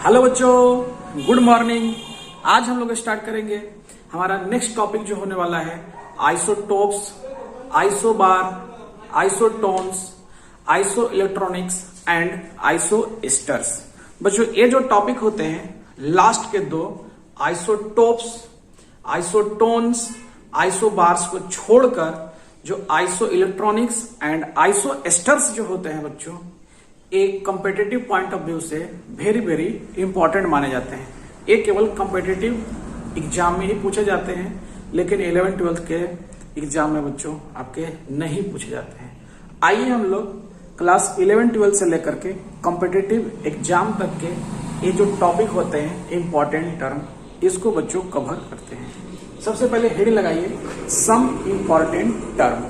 Hello बच्चों, good morning. आज हम लोग स्टार्ट करेंगे हमारा नेक्स्ट टॉपिक जो होने वाला है isotopes, isobar, isotones, iso electronics and isosteres. बच्चों ये जो टॉपिक होते हैं लास्ट के दो आइसोटोप्स, आइसोटोन्स, आइसोबार्स को छोड़कर जो आइसो इलेक्ट्रॉनिक्स एंड आइसोएस्टर्स जो होते हैं बच्चों, एक कंपेटिटिव पॉइंट ऑफ व्यू से वेरी वेरी इंपॉर्टेंट माने जाते हैं। ये केवल कंपेटिटिव एग्जाम में ही पूछे जाते हैं, लेकिन 11-12 के एग्जाम में बच्चों आपके नहीं पूछे जाते हैं। आइए हम लोग क्लास 11-12 से लेकर के कंपेटिटिव एग्जाम तक के ये जो टॉपिक होते हैं इंपॉर्टेंट टर्म, इसको बच्चों कवर करते हैं। सबसे पहले हेडिंग लगाइए some important term.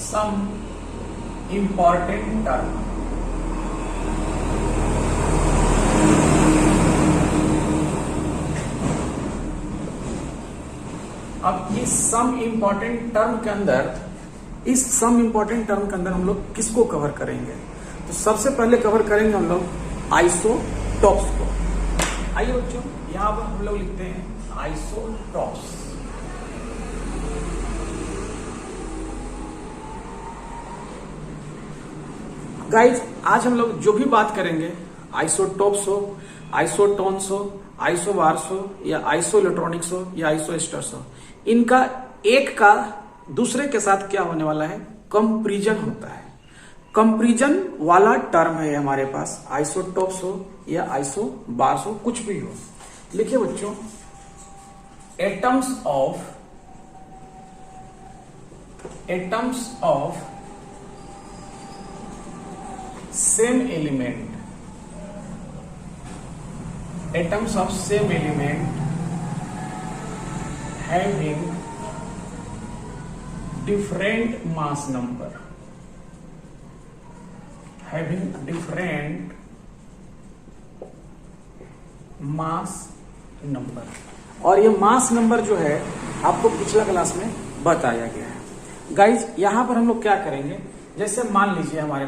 Some important term. अब इस सम इंपॉर्टेंट टर्म के अंदर हम लोग किसको कवर करेंगे? तो सबसे पहले कवर करेंगे हम लोग आइसोटॉप्स को। आइए बच्चों, यहां पर हम लोग लिखते हैं आइसोटॉप्स। गाइज, आज हम लोग जो भी बात करेंगे आइसोटोप्स हो, आइसोटोन्स हो, आइसोबार्स हो या आइसो इलेक्ट्रॉनिक्स हो या आइसोएस्टर्स हो, इनका एक का दूसरे के साथ क्या होने वाला है? कंपैरिजन होता है। कंपैरिजन वाला टर्म है हमारे पास, आइसोटोप्स हो या आइसोबार्स हो, कुछ भी हो। लिखिए बच्चों, atoms of same element, atoms of same element having different mass number, having different mass number। और ये मास नंबर जो है आपको पिछला क्लास में बताया गया है। गाइज, यहां पर हम लोग क्या करेंगे, जैसे मान लीजिए हमारे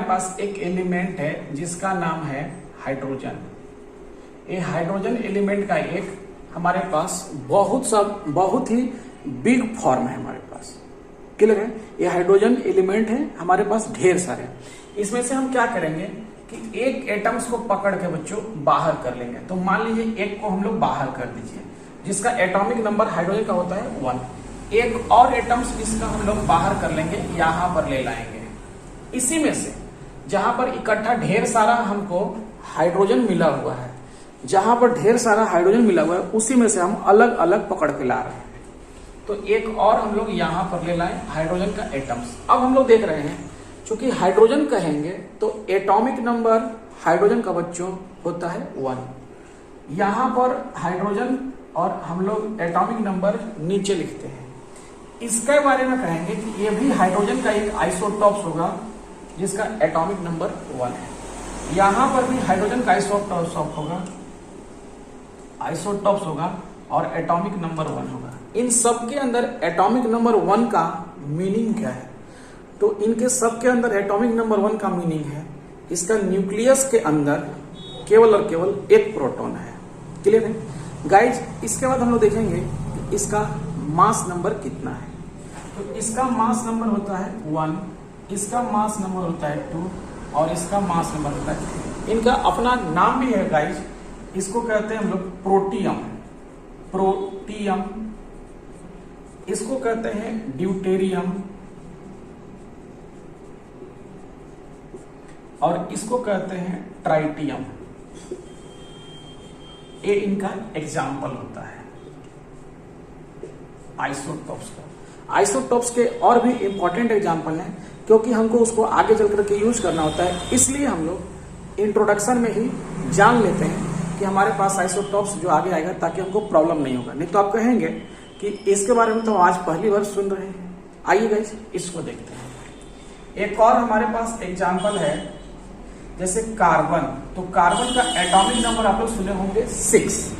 पास एक एलिमेंट है जिसका नाम है हाइड्रोजन। ये हाइड्रोजन एलिमेंट का एक हमारे पास बहुत ही बिग फॉर्म है हमारे पास। क्लियर है? ये हाइड्रोजन एलिमेंट है हमारे पास ढेर सारे। इसमें से हम क्या करेंगे कि एक एटम्स को पकड़ के बच्चों बाहर कर लेंगे। तो मान लीजिए एक को हम लोग बाहर कर दीजिए, जिसका एटॉमिक नंबर हाइड्रोजन का होता है 1। एक और एटम्स इसका हम लोग बाहर कर लेंगे, यहां पर ले लाएंगे। इसी में से जहां पर इकट्ठा ढेर सारा हमको हाइड्रोजन मिला हुआ है, जहां पर ढेर सारा हाइड्रोजन मिला हुआ है, उसी में से हम अलग अलग पकड़ के ला रहे हैं। तो एक और हम लोग यहां पर ले लाए हाइड्रोजन का एटम्स। अब हम लोग देख रहे हैं, चूंकि हाइड्रोजन कहेंगे तो एटॉमिक नंबर हाइड्रोजन का बच्चों होता है 1। यहां पर हाइड्रोजन और हम लोग एटॉमिक नंबर नीचे लिखते हैं। इसके बारे में कहेंगे कि ये भी हाइड्रोजन का एक आइसोटॉप्स होगा जिसका एटॉमिक नंबर 1 है। यहां पर भी हाइड्रोजन का आइसोटॉप्स होगा और एटॉमिक नंबर 1 होगा। इन सब के अंदर एटॉमिक नंबर 1 का मीनिंग क्या है? तो इनके सब के अंदर एटॉमिक नंबर 1 का मीनिंग है, इसका न्यूक्लियस के अंदर केवल और केवल एक प्रोटॉन है। क्लियर है गाइज? इसके बाद हम लोग देखेंगे कि इसका मास नंबर कितना है। तो इसका मास नंबर होता है 1, इसका मास नंबर होता है 2 और इसका मास नंबर होता है 3। इनका अपना नाम भी है गाइज, इसको कहते हैं हम लोग प्रोटियम। इसको कहते हैं ड्यूटेरियम और इसको कहते हैं ट्राइटियम। ये इनका एग्जाम्पल होता है आइसोटॉप्स का। आइसोटॉप्स के और भी इंपॉर्टेंट एग्जाम्पल हैं, क्योंकि हमको उसको आगे चल करके यूज करना होता है, इसलिए हम लोग इंट्रोडक्शन में ही जान लेते हैं कि हमारे पास आइसोटॉप्स जो आगे आएगा, ताकि हमको प्रॉब्लम नहीं होगा। नहीं तो आप कहेंगे कि इसके बारे में तो आज पहली बार सुन रहे हैं। आइए गाइस, इसको देखते हैं। एक और हमारे पास एग्जाम्पल है, जैसे कार्बन। तो कार्बन का एटॉमिक नंबर आप लोग सुने होंगे 6,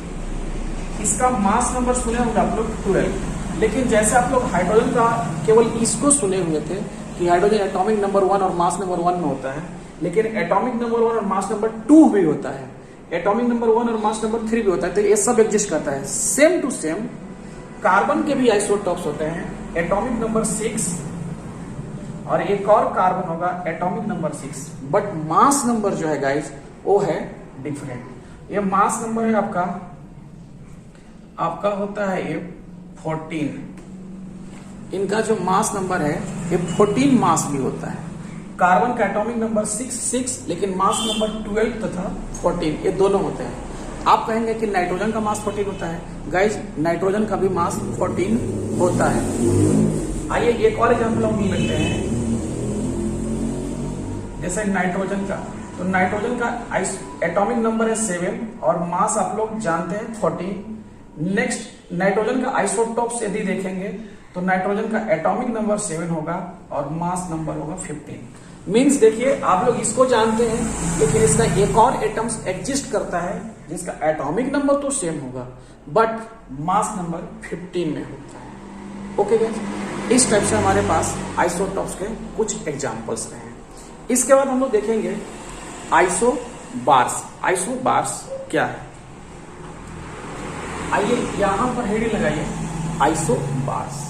इसका मास नंबर सुने होंगे आप लोग 12। लेकिन जैसे आप लोग हाइड्रोजन का केवल इसको सुने हुए थे कि हाइड्रोजन एटॉमिक नंबर 1 और मास नंबर 1 में होता है, लेकिन एटॉमिक नंबर 1 और मास नंबर 2 भी होता है, एटॉमिक नंबर 1 और मास नंबर 3 भी होता है, तो ये सब एग्जिस्ट करता है। सेम टू सेम कार्बन के भी आइसोटॉप्स होते हैं, एटॉमिक नंबर 6 और एक और कार्बन होगा atomic number 6, but mass number जो है गाइस वो है डिफरेंट। ये मास नंबर है आपका होता है ये 14, इनका जो मास नंबर है ये 14 मास भी होता है। कार्बन का एटॉमिक नंबर 6 लेकिन मास नंबर 12 तथा 14 ये दोनों होते हैं। आप कहेंगे कि नाइट्रोजन का मास 14 होता है, गाइस नाइट्रोजन का भी मास 14 होता है। आइए एक और एग्जाम्पल हम लेते हैं, जैसे नाइट्रोजन का, तो नाइट्रोजन का एटॉमिक नंबर है 7 और मास आप लोग जानते हैं 14। नेक्स्ट नाइट्रोजन का आइसोटॉप्स यदि देखेंगे तो नाइट्रोजन का एटॉमिक नंबर 7 होगा और मास नंबर होगा 15। मींस देखिए आप लोग इसको जानते हैं, लेकिन इसका एक और एटम्स एग्जिस्ट करता है जिसका एटॉमिक नंबर तो सेम होगा बट मास नंबर 15 में होता है। ओके गाइस, इस टाइप से हमारे पास आइसोटॉप्स के कुछ एग्जांपल्स रहे हैं। इसके बाद हम लोग देखेंगे आइसोबार्स। आइसोबार्स क्या है, आइए यहां पर हेडिंग लगाइए आइसोबार्स।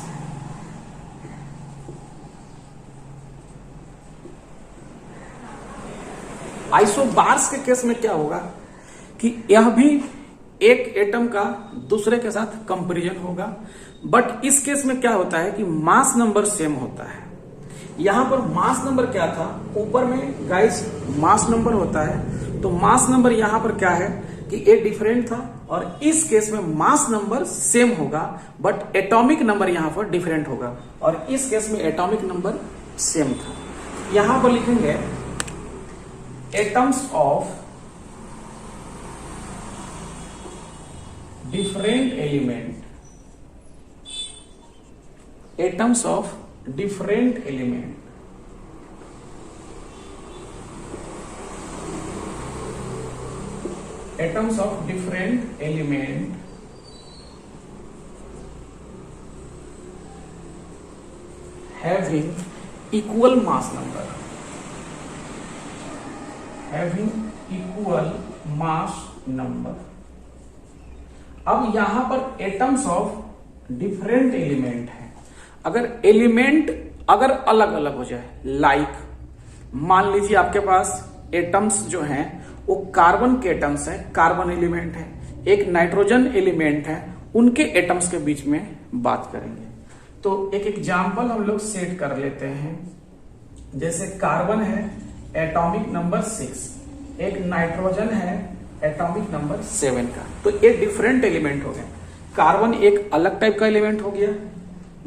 आइसोबार्स के केस में क्या होगा कि यह भी एक एटम का दूसरे के साथ कंपैरिजन होगा, बट इस केस में क्या होता है कि मास नंबर सेम होता है। यहां पर मास नंबर क्या था, ऊपर में गाइस मास नंबर होता है, तो मास नंबर यहां पर क्या है कि ए डिफरेंट था और इस केस में मास नंबर सेम होगा बट एटॉमिक नंबर यहां पर डिफरेंट होगा और इस केस में एटॉमिक नंबर सेम था। यहां पर लिखेंगे atoms of different element, atoms of different element, atoms of different element having equal mass number, having equal mass number। अब यहां पर एटम्स ऑफ डिफरेंट एलिमेंट है, अगर एलिमेंट अगर अलग अलग हो जाए, लाइक मान लीजिए आपके पास एटम्स जो हैं वो कार्बन के एटम्स है, कार्बन एलिमेंट है, एक नाइट्रोजन एलिमेंट है, उनके एटम्स के बीच में बात करेंगे। तो एक एग्जांपल हम लोग सेट कर लेते हैं, जैसे कार्बन है एटॉमिक नंबर 6, एक नाइट्रोजन है एटॉमिक नंबर 7 का, तो ये डिफरेंट एलिमेंट हो गए। कार्बन एक अलग टाइप का एलिमेंट हो गया,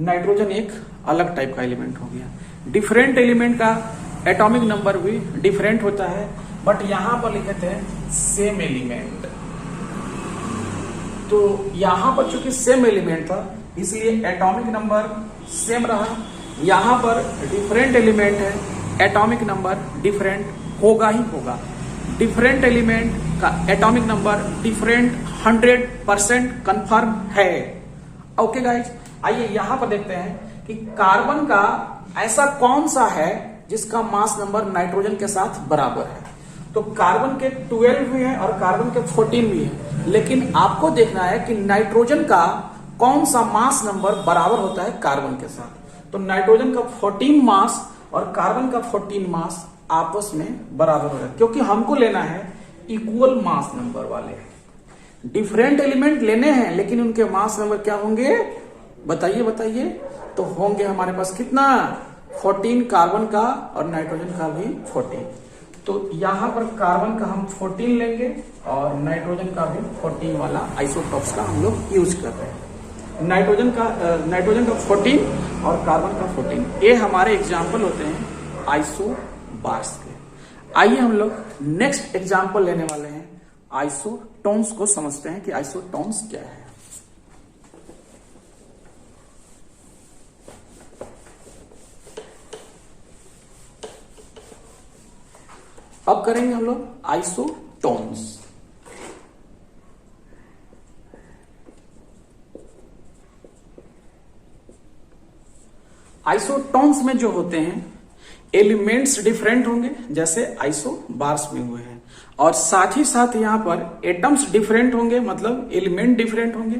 नाइट्रोजन एक अलग टाइप का एलिमेंट हो गया। डिफरेंट एलिमेंट का एटॉमिक नंबर भी डिफरेंट होता है, बट यहां पर लिखे थे सेम एलिमेंट, तो यहां पर चूंकि सेम एलिमेंट था इसलिए एटॉमिक नंबर सेम रहा। यहां पर डिफरेंट एलिमेंट है, एटॉमिक नंबर डिफरेंट होगा ही होगा। डिफरेंट एलिमेंट का एटॉमिक नंबर डिफरेंट 100% कंफर्म है। ओके गाइज, आइए यहां पर देखते हैं कि कार्बन का ऐसा कौन सा है जिसका मास नंबर नाइट्रोजन के साथ बराबर है। तो कार्बन के 12 भी है और कार्बन के 14 भी है, लेकिन आपको देखना है कि नाइट्रोजन का कौन सा मास नंबर बराबर होता है कार्बन के साथ। तो नाइट्रोजन का 14 मास और कार्बन का 14 मास आपस में बराबर हो रहा है, क्योंकि हमको लेना है इक्वल मास नंबर वाले। डिफरेंट एलिमेंट लेने हैं लेकिन उनके मास नंबर क्या होंगे, बताइए बताइए। तो होंगे हमारे पास कितना, 14 कार्बन का और नाइट्रोजन का भी 14। तो यहां पर कार्बन का हम 14 लेंगे और नाइट्रोजन का भी 14 वाला आइसोटॉप्स का हम लोग यूज कर रहे हैं। नाइट्रोजन का 14 और कार्बन का 14, ये हमारे एग्जाम्पल होते हैं आइसोबार्स के। आइए हम लोग नेक्स्ट एग्जाम्पल लेने वाले हैं, आइसोटोन्स को समझते हैं कि आइसोटोन्स क्या है। अब करेंगे हम लोग आइसोटोन्स। आइसोटोन्स में जो होते हैं एलिमेंट्स डिफरेंट होंगे, जैसे आइसोबार्स में हुए हैं, और साथ ही साथ यहाँ पर एटम्स डिफरेंट होंगे, मतलब एलिमेंट डिफरेंट होंगे।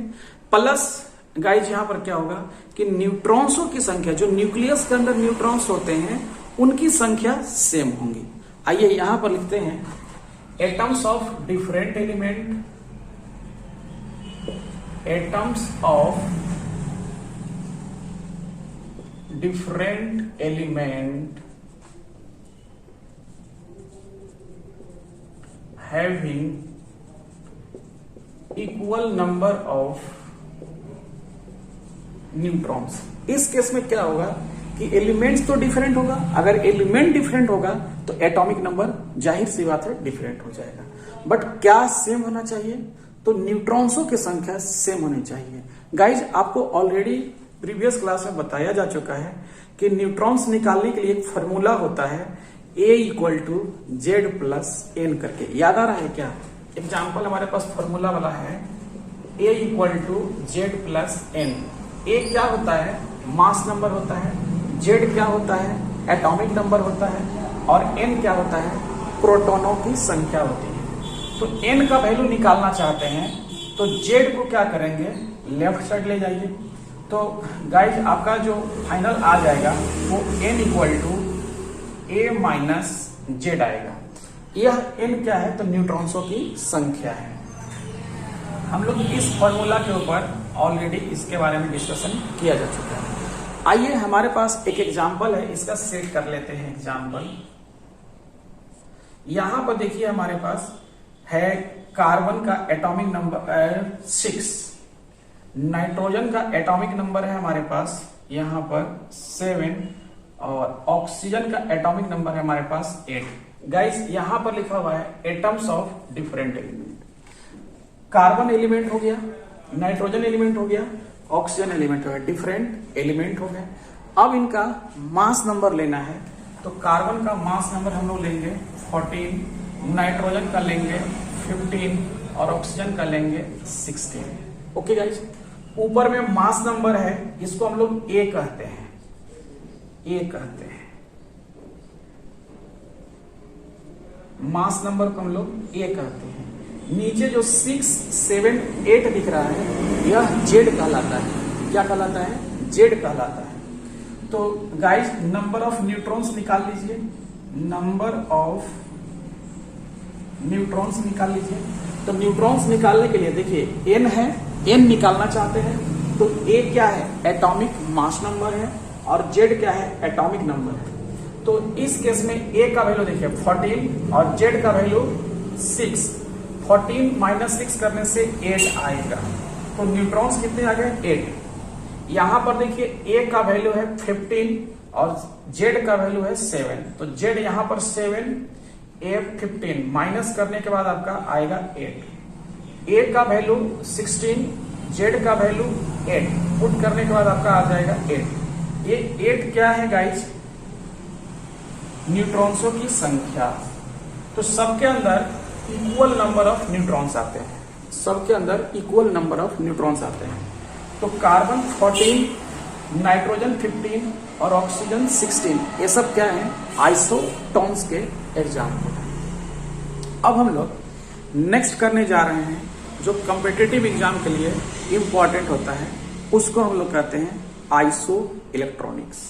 प्लस गाइज यहाँ पर क्या होगा कि न्यूट्रॉन्सों की संख्या, जो न्यूक्लियस के अंदर न्यूट्रॉन्स होते हैं उनकी संख्या सेम होंगी। आइए यहां पर लिखते हैं atoms of different element, atoms of different element having equal number of neutrons. इस केस में क्या होगा कि एलिमेंट्स तो डिफरेंट होगा, अगर एलिमेंट डिफरेंट होगा तो एटॉमिक नंबर जाहिर सी बात है डिफरेंट हो जाएगा। बट क्या सेम होना चाहिए, तो न्यूट्रॉन्सों की संख्या सेम होनी चाहिए। गाइज आपको ऑलरेडी प्रीवियस क्लास में बताया जा चुका है कि न्यूट्रॉन्स निकालने के लिए एक फॉर्मूला होता है A equal to Z plus N करके, याद आ रहा है क्या? एग्जाम्पल हमारे पास फॉर्मूला वाला है A equal to Z plus N. A क्या होता है? मास नंबर होता है। जेड क्या होता है? एटॉमिक नंबर होता है। और एन क्या होता है? प्रोटॉनों की संख्या होती है। तो एन का वैल्यू निकालना चाहते हैं तो जेड को क्या करेंगे, लेफ्ट साइड ले जाइए। तो गाइज आपका जो फाइनल आ जाएगा वो N equal to A minus Z आएगा। यह एन क्या है, तो न्यूट्रॉन्सों की संख्या है। हम लोग इस फॉर्मूला के ऊपर ऑलरेडी इसके बारे में डिस्कशन किया जा चुका है। आइए हमारे पास एक एग्जांपल है, इसका सेट कर लेते हैं एग्जांपल। यहां पर देखिए हमारे पास है कार्बन का एटॉमिक नंबर 6, नाइट्रोजन का एटॉमिक नंबर है हमारे पास यहां पर 7, और ऑक्सीजन का एटॉमिक नंबर है हमारे पास 8। गाइस यहां पर लिखा हुआ है atoms of different element. Carbon element हो गया, नाइट्रोजन एलिमेंट हो गया, ऑक्सीजन एलिमेंट हो गया, डिफरेंट एलिमेंट हो गए। अब इनका मास नंबर लेना है, तो कार्बन का मास नंबर हम लोग लेंगे 14, नाइट्रोजन का लेंगे 15 और ऑक्सीजन का लेंगे 16। ओके गाइस, ऊपर में मास नंबर है, इसको हम लोग ए कहते हैं, ए कहते हैं। मास नंबर को हम लोग ए कहते हैं। नीचे जो 6, 7, 8 दिख रहा है यह जेड कहलाता है। क्या कहलाता है? जेड कहलाता है। तो गाइस नंबर ऑफ न्यूट्रॉन्स निकाल लीजिए, नंबर ऑफ न्यूट्रॉन्स निकाल लीजिए। तो न्यूट्रॉन्स निकालने के लिए देखिए एन है, एन निकालना चाहते हैं तो ए क्या है? एटॉमिक मास नंबर है, और जेड क्या है? एटॉमिक नंबर है। तो इस केस में ए का वैल्यू देखिए 14 और जेड का वैल्यू 6। 14 माइनस 6 करने से 8 आएगा। तो न्यूट्रॉन्स कितने आ गए? 8। यहां पर देखिए ए का वैल्यू है 15 और जेड का वैल्यू है 7। तो जेड यहां पर 7, ए 15 माइनस करने के बाद आपका आएगा 8। ए का वैल्यू 16, जेड का वैल्यू 8, पुट करने के बाद आपका आ जाएगा 8। ये 8 क्या है गाइज? न्यूट्रॉन्सों की संख्या। तो सबके अंदर इक्वल नंबर ऑफ न्यूट्रॉन्स आते हैं, सबके अंदर इक्वल नंबर ऑफ न्यूट्रॉन्स आते हैं। तो कार्बन 14, नाइट्रोजन 15 और ऑक्सीजन 16, ये सब क्या है? आइसोटोन्स के एग्जाम्पल है। अब हम लोग नेक्स्ट करने जा रहे हैं जो कॉम्पिटिटिव एग्जाम के लिए इंपॉर्टेंट होता है, उसको हम लोग कहते हैं आइसो इलेक्ट्रॉनिक्स।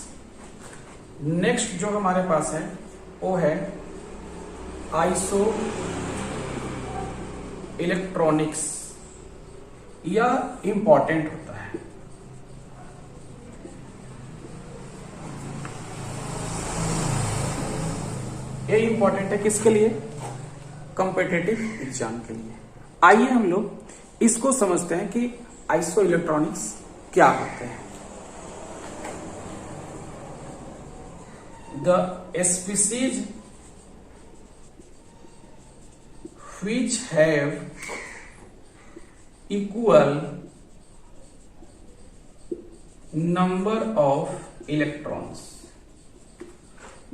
नेक्स्ट जो हमारे पास है वो है आइसो इलेक्ट्रॉनिक्स। यह इंपॉर्टेंट होता है। ये इंपॉर्टेंट है किसके लिए? कॉम्पिटिटिव एग्जाम के लिए। आइए हम लोग इसको समझते हैं कि आइसो इलेक्ट्रॉनिक्स क्या होते हैं। The species which have equal number of electrons।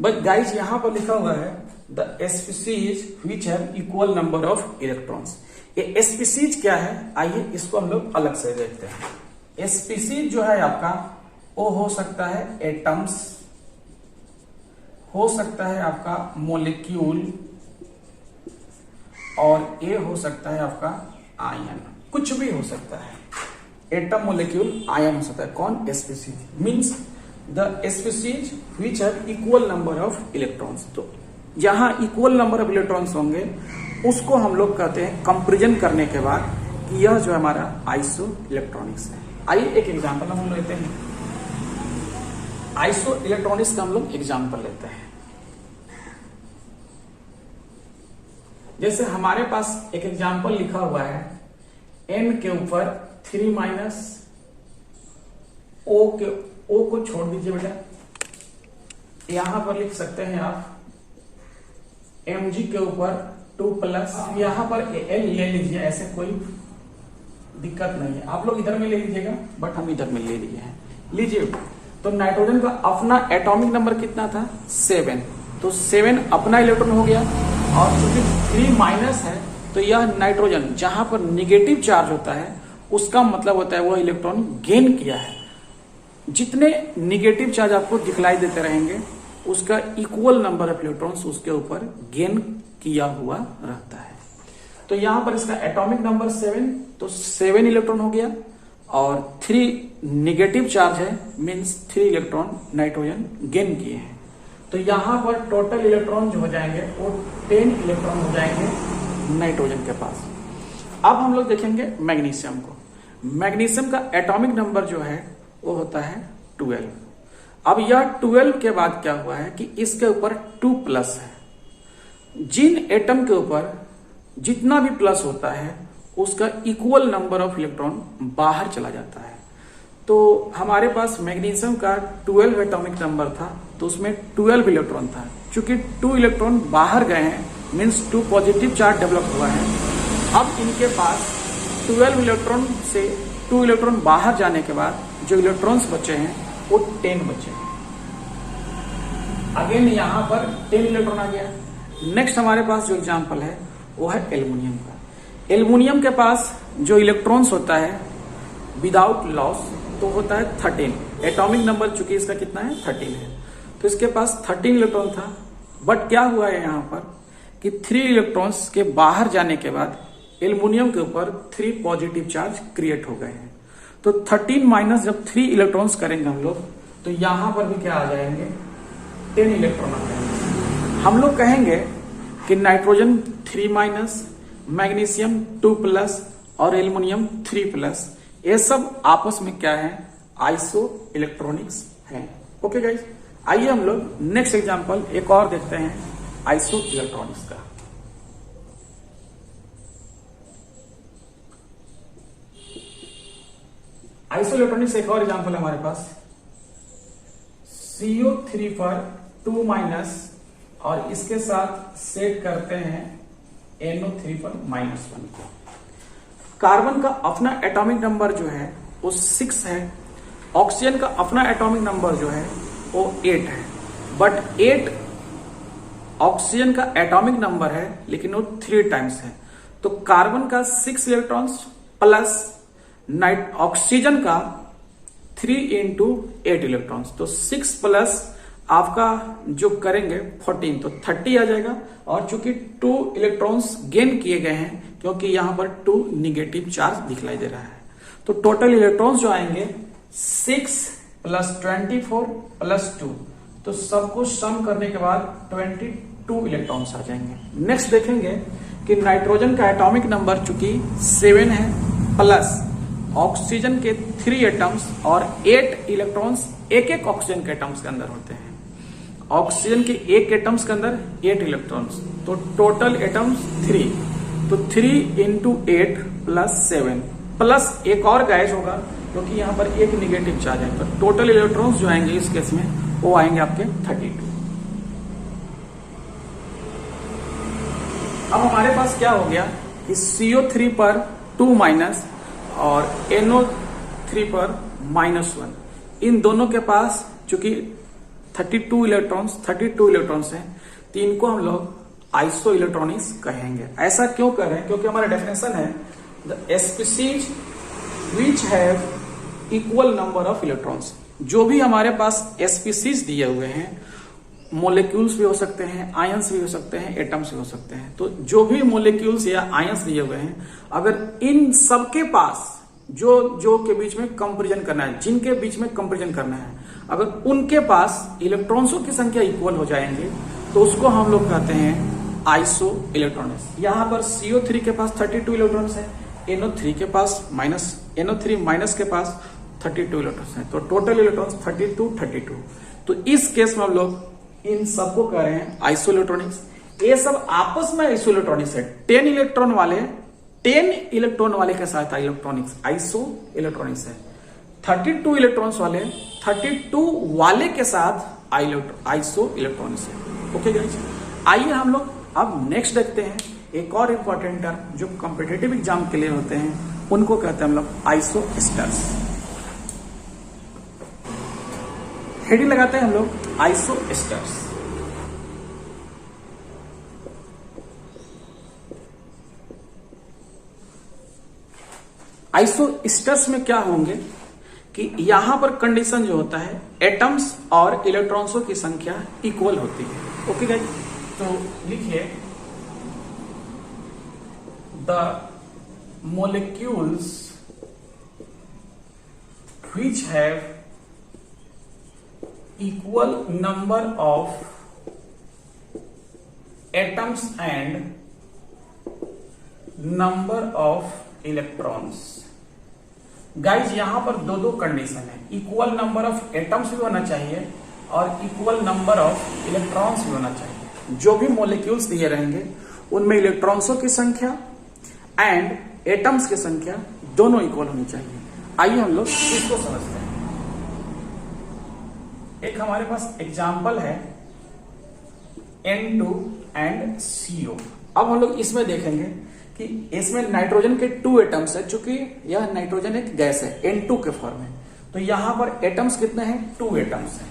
But guys यहां पर लिखा हुआ है the species which have equal number of electrons. ये स्पीसीज क्या है? आइए इसको हम लोग अलग से देखते हैं। स्पीसीज जो है आपका ओ हो सकता है एटम्स, हो सकता है आपका मोलिक्यूल, और ए हो सकता है आपका आयन। कुछ भी हो सकता है, एटम, मोलिक्यूल, आयन हो सकता है। कौन? Species. Means the species which have equal number of electrons. तो जहां इक्वल नंबर ऑफ इलेक्ट्रॉन्स होंगे उसको हम लोग कहते हैं कंपेरिजन करने के बाद कि यह जो हमारा आइसो इलेक्ट्रॉनिक्स है। आइए एक एग्जांपल हम लेते हैं। आइसो इलेक्ट्रॉनिक्स का हम लोग एग्जांपल लेते हैं। जैसे हमारे पास एक एग्जांपल लिखा हुआ है, n के ऊपर 3 माइनस ओ को छोड़ दीजिए बेटा, यहां पर लिख सकते हैं आप mg के ऊपर 2 प्लस, यहां पर l ले लीजिए, ऐसे कोई दिक्कत नहीं है। आप लोग इधर में ले लीजिएगा, बट हम इधर में ले लिए हैं। लीजिए, तो नाइट्रोजन का अपना एटॉमिक नंबर कितना था? 7। तो 7 अपना इलेक्ट्रॉन हो गया, और चूंकि 3 माइनस है तो यह नाइट्रोजन जहां पर निगेटिव चार्ज होता है उसका मतलब होता है वह इलेक्ट्रॉन गेन किया है। जितने निगेटिव चार्ज आपको दिखलाई देते रहेंगे उसका इक्वल नंबर ऑफ इलेक्ट्रॉन्स उसके ऊपर गेन किया हुआ रहता है। तो यहां पर इसका एटॉमिक नंबर 7, तो 7 इलेक्ट्रॉन हो गया, और 3 निगेटिव चार्ज है, मीन्स 3 इलेक्ट्रॉन नाइट्रोजन गेन किए हैं। तो यहां पर टोटल इलेक्ट्रॉन जो हो जाएंगे वो 10 इलेक्ट्रॉन हो जाएंगे नाइट्रोजन के पास। अब हम लोग देखेंगे मैग्नीशियम को। मैग्नीशियम का एटॉमिक नंबर जो है वो होता है 12। अब यह 12 के बाद क्या हुआ है कि इसके ऊपर 2 प्लस है। जिन एटम के ऊपर जितना भी प्लस होता है उसका इक्वल नंबर ऑफ इलेक्ट्रॉन बाहर चला जाता है। तो हमारे पास मैग्नीशियम का 12 एटॉमिक नंबर था, तो उसमें 12 इलेक्ट्रॉन था। चूंकि 2 इलेक्ट्रॉन बाहर गए हैं, मीन्स 2 पॉजिटिव चार्ज डेवलप हुआ है। अब इनके पास 12 इलेक्ट्रॉन से 2 इलेक्ट्रॉन बाहर जाने के बाद जो इलेक्ट्रॉन्स बचे हैं वो 10 बचे हैं। अगेन यहां पर 10 इलेक्ट्रॉन आ गया। नेक्स्ट हमारे पास जो एग्जांपल है वो है एल्युमिनियम का। एल्युमिनियम के पास जो इलेक्ट्रॉन्स होता है विदाउट लॉस तो होता है 13। एटॉमिक नंबर चूंकि इसका कितना है? 13 है। तो इसके पास 13 इलेक्ट्रॉन था, बट क्या हुआ है यहां पर कि 3 इलेक्ट्रॉन्स के बाहर जाने के बाद एल्युमिनियम के ऊपर 3 पॉजिटिव चार्ज क्रिएट हो गए हैं। तो 13 माइनस जब 3 इलेक्ट्रॉन्स करेंगे हम लोग, तो यहां पर भी क्या आ जाएंगे? 10 इलेक्ट्रॉन आ जाएंगे। हम लोग कहेंगे कि नाइट्रोजन 3 माइनस, मैग्नीशियम 2 प्लस और एल्युमिनियम 3 प्लस, ये सब आपस में क्या है? आइसो इलेक्ट्रॉनिक्स है। ओके गाइस, आइए हम लोग नेक्स्ट एग्जांपल एक और देखते हैं आइसो इलेक्ट्रॉनिक्स का। आइसो इलेक्ट्रॉनिक्स एक और एग्जांपल है हमारे पास। CO3 पर 2 माइनस और इसके साथ सेट करते हैं NO3 पर -1 को। कार्बन का अपना एटॉमिक नंबर जो है वो 6 है। ऑक्सीजन का अपना एटॉमिक नंबर जो है वो 8 है। बट 8 ऑक्सीजन का एटॉमिक नंबर है लेकिन वो 3 टाइम्स है। तो कार्बन का 6 इलेक्ट्रॉन्स प्लस ऑक्सीजन का 3 इंटू 8 इलेक्ट्रॉन्स, तो 6 प्लस आपका जो करेंगे 14, तो 30 आ जाएगा। और चूंकि 2 इलेक्ट्रॉन्स गेन किए गए हैं क्योंकि यहां पर 2 निगेटिव चार्ज दिखलाई दे रहा है, तो टोटल इलेक्ट्रॉन्स जो आएंगे 6 प्लस 24 प्लस 2, तो सबको सम करने के बाद 22 इलेक्ट्रॉन्स आ जाएंगे। नेक्स्ट देखेंगे कि नाइट्रोजन का एटॉमिक नंबर चूंकि 7 है, प्लस ऑक्सीजन के 3 एटम्स और 8 इलेक्ट्रॉन्स एक ऑक्सीजन के एटम्स के अंदर होते हैं। ऑक्सीजन के एक एटम्स के अंदर 8 इलेक्ट्रॉन्स, तो टोटल एटम्स 3, तो 3 इंटू 8 प्लस 7 प्लस एक और गैस होगा क्योंकि यहां पर एक निगेटिव चार्ज है। तो टोटल इलेक्ट्रॉन्स जो आएंगे इस केस में वो आएंगे आपके 32। अब हमारे पास क्या हो गया कि CO3 पर 2 माइनस और NO3 पर -1, इन दोनों के पास चूंकि 32 इलेक्ट्रॉन्स हैं, तो इनको हम लोग आइसो इलेक्ट्रॉनिक्स कहेंगे। ऐसा क्यों कर रहे हैं? क्योंकि हमारा डेफिनेशन है the species which have equal number of electrons. जो भी हमारे पास स्पीसीज दिए हुए हैं, मोलिक्यूल्स भी हो सकते हैं, आयंस भी हो सकते हैं, एटम्स भी हो सकते हैं, तो जो भी मोलिक्यूल्स या आयंस दिए हुए हैं, अगर इन सबके पास जो के बीच में कंपैरिजन करना है, जिनके बीच में कंपैरिजन करना है, अगर उनके पास इलेक्ट्रॉनों की संख्या इक्वल हो जाएंगे तो उसको हम लोग कहते हैं आइसो इलेक्ट्रॉनिक्स। यहां पर CO3 के पास 32 इलेक्ट्रॉन्स है, NO3 के पास NO3 माइनस के पास 32 इलेक्ट्रॉन्स है, तो टोटल इलेक्ट्रॉन्स 32। तो इस केस में हम लोग इन सबको कह रहे हैं आइसो इलेक्ट्रॉनिक्स। ये सब आपस में आइसो इलेक्ट्रॉनिक्स है। 10 इलेक्ट्रॉन वाले के साथ इलेक्ट्रॉनिक्स आइसो इलेक्ट्रॉनिक्स है। 32 इलेक्ट्रॉन्स वाले 32 वाले के साथ आइसो इलेक्ट्रॉनिक्स है। ओके गाइस, आइए हम लोग अब नेक्स्ट देखते हैं एक और इंपॉर्टेंट टर्म जो कॉम्पिटिटिव एग्जाम के लिए होते हैं, उनको कहते हैं हम लोग आइसो एस्टर्स। हेडिंग लगाते हैं हम लोग आइसो एस्टर्स। आइसो एस्टर्स में क्या होंगे कि यहां पर कंडीशन जो होता है, एटम्स और इलेक्ट्रॉन्सों की संख्या इक्वल होती है। ओके गाइस, तो लिखिए the molecules which have equal number of atoms and number of electrons। Guys यहां पर दो कंडीशन है, इक्वल नंबर ऑफ एटम्स भी होना चाहिए और इक्वल नंबर ऑफ इलेक्ट्रॉन्स भी होना चाहिए। जो भी मोलिक्यूल्स दिए रहेंगे उनमें इलेक्ट्रॉन्सों की संख्या एंड एटम्स की संख्या दोनों इक्वल होनी चाहिए। आइए हम लोग इसको समझते हैं। एक हमारे पास एग्जाम्पल है N2 एंड CO। अब हम लोग इसमें देखेंगे कि इसमें नाइट्रोजन के 2 एटम्स है, चूंकि यह नाइट्रोजन एक गैस है N2 के फॉर्म में, तो यहां पर एटम्स कितने हैं? 2 एटम्स हैं।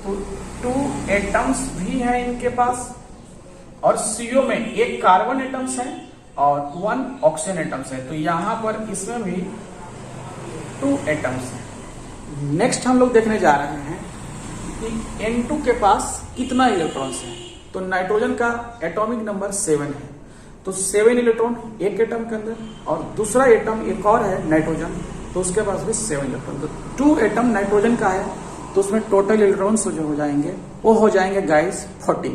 तो 2 एटम्स भी हैं इनके पास, और CO में एक कार्बन एटम्स है और 1 ऑक्सीजन एटम्स है, तो यहां पर इसमें भी 2 एटम्स हैं। नेक्स्ट हम लोग देखने जा रहे हैं कि N2 के पास कितना इलेक्ट्रॉन्स है। तो नाइट्रोजन का एटॉमिक नंबर 7 है, तो 7 इलेक्ट्रॉन एक एटम के अंदर, और दूसरा एटम एक और है नाइट्रोजन, तो उसके पास भी 7 इलेक्ट्रॉन। तो 2 एटम नाइट्रोजन का है, तो उसमें टोटल इलेक्ट्रॉन्स जो हो जाएंगे वो हो जाएंगे गाइस 14।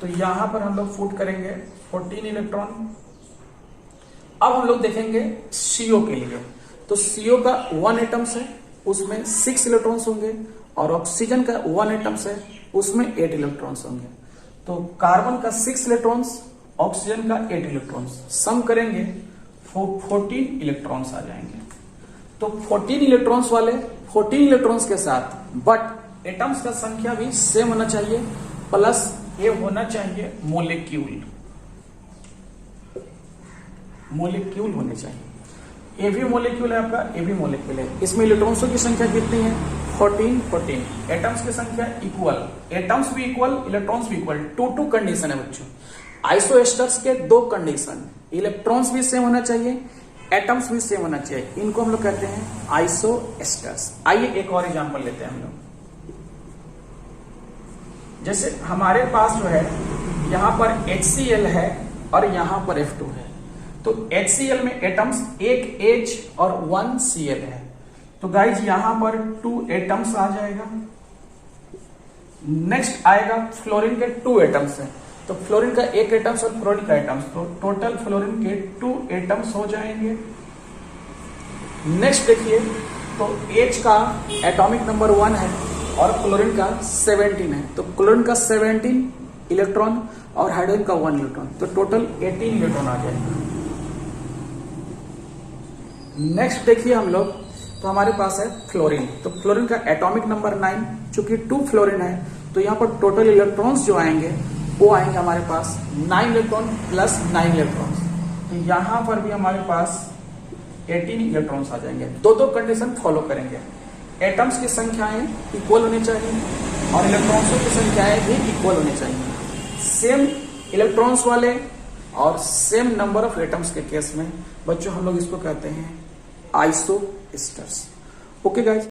तो यहां पर हम लोग पुट करेंगे 14 इलेक्ट्रॉन। अब हम लोग देखेंगे CO के लिए। तो CO का 1 एटम्स है, उसमें 6 इलेक्ट्रॉन्स होंगे, और ऑक्सीजन का 1 एटम्स है, उसमें 8 इलेक्ट्रॉन्स होंगे। तो कार्बन का 6 इलेक्ट्रॉन्स, ऑक्सीजन का 8 इलेक्ट्रॉन्स, सम करेंगे 14 इलेक्ट्रॉन्स आ जाएंगे। तो 14 इलेक्ट्रॉन्स वाले 14 इलेक्ट्रॉन्स के साथ, बट एटम्स का संख्या भी सेम होना चाहिए, प्लस ये होना चाहिए मोलिक्यूल होने चाहिए। ए भी मोलिक्यूल है आपका, ए भी मोलिक्यूल है। इसमें इलेक्ट्रॉन्सों की संख्या कितनी है? 14। एटम्स की संख्या इक्वल, एटम्स भी इक्वल, इलेक्ट्रॉन्स भी इक्वल। 2 कंडीशन है बच्चों। आइसो एस्टर्स के 2 कंडीशन, इलेक्ट्रॉन्स भी सेम होना चाहिए, एटम्स भी सेम होना चाहिए। इनको हम लोग कहते हैं आइसो एस्टर्स। आइए एक और एग्जांपल लेते हैं हम लोग। जैसे हमारे पास जो है यहां पर HCl है और यहां पर F2 है। तो HCl में एटम्स एक H और 1 Cl है। तो गाइज यहां पर 2 एटम्स आ जाएगा। नेक्स्ट आएगा फ्लोरीन के 2 एटम्स है, तो फ्लोरीन का 1 एटम्स और फ्लोरीन का एटम्स, तो टोटल फ्लोरीन के 2 एटम्स हो जाएंगे। नेक्स्ट देखिए, तो H का एटॉमिक नंबर 1 है और क्लोरीन का 17 है, तो क्लोरीन का 17 इलेक्ट्रॉन और हाइड्रोजन का 1 इलेक्ट्रॉन, तो टोटल 18 इलेक्ट्रॉन आ जाएगा। नेक्स्ट देखिए हम लोग, तो हमारे पास है फ्लोरीन। तो फ्लोरीन का एटॉमिक नंबर 9, चूंकि 2 फ्लोरीन है, तो यहाँ पर टोटल इलेक्ट्रॉन्स जो आएंगे वो आएंगे हमारे पास 9 इलेक्ट्रॉन प्लस 9 इलेक्ट्रॉन्स। तो यहाँ पर भी हमारे पास 18 इलेक्ट्रॉन्स आ जाएंगे। 2 कंडीशन फॉलो करेंगे, एटम्स की संख्याएं इक्वल होनी चाहिए और इलेक्ट्रॉन्सों की संख्याएं भी इक्वल होनी चाहिए। सेम इलेक्ट्रॉन्स वाले और सेम नंबर ऑफ एटम्स के केस में बच्चों हम लोग इसको कहते हैं आइसो एस्टर्स। Okay guys.